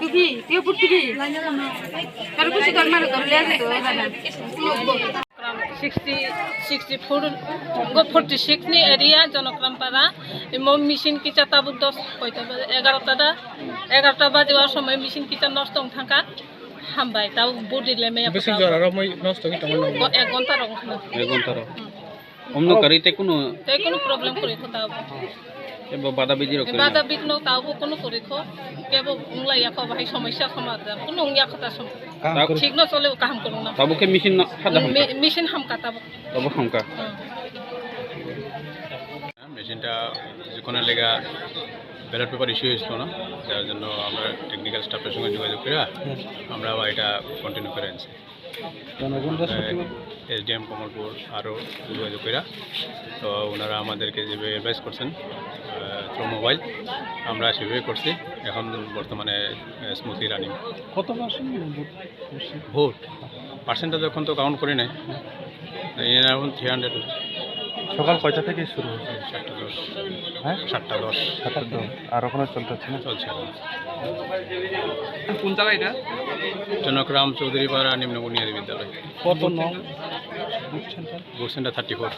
TV, dia pun TV. Kalau aku sih kalau mana kalau lihat itu, 64 46 ni area জনগ্রামপাড়া machine কিচা তাবু 11টা বাজে সময় machine কিচা নষ্ট থাকা হামবাই তাও বডি লেমে বেশি জ্বর আর মই নষ্ট কি তেমন 1 ঘন্টা অন্য কারিতে কোনো প্রবলেম করে তাও বাধা বিজি রকম বাধা বিঘ্ন তাও কোনো করে কেবল উংলাইয়া ভাই সমস্যা সমাধান কোনো উংয়া কথা ঠিক না চলে কাম করো না তাবুকে মেশিন খাদা মেশিন হামকা তাবু হামকা মেশিনটা যখন লেগা ব্যালট পেপার ইস্যু হয়েছিল না যার জন্য আমরা টেকনিক্যাল স্টাফের সঙ্গে যোগাযোগ করে আমরা আবার এটা কন্টিনিউ করে আনছি SDM কমলপুর আরও যোগাযোগ করে তো ওনারা আমাদেরকে যেভাবে অ্যাডভাইস করছেন থ্রু মোবাইল আমরা সেভাবে করছি এখন বর্তমানে স্মুথলি রানিং। কত পার্সেন্ট ভোট পার্সেন্টেজ এখন তো কাউন্ট করি নাই এখন 300। সকাল কয়টা থেকে শুরু হয়েছে? 7:10। হ্যাঁ 7:10 আর ওখানে চলতেছে না? চলছে কোন জায়গা এটা? জনগ্রাম চৌধুরীপাড়া নিম্ন বুনিয়াদী বিদ্যালয়। কত নং ভোট সেন্টার 34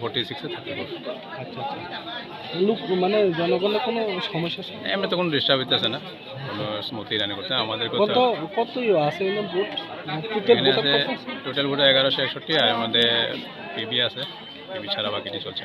46 34। আচ্ছা লোক মানে জনগণের কোনো সমস্যা এমনি তো কোনো ডিস্টার্ব হইতেছে না, কোনো স্মুথলি রানি করতে আমাদের কত আছে ভোট টোটাল ভোট 1161 আর আমাদের পিবি আছে, পিবি ছাড়া বাকিটি চলছে।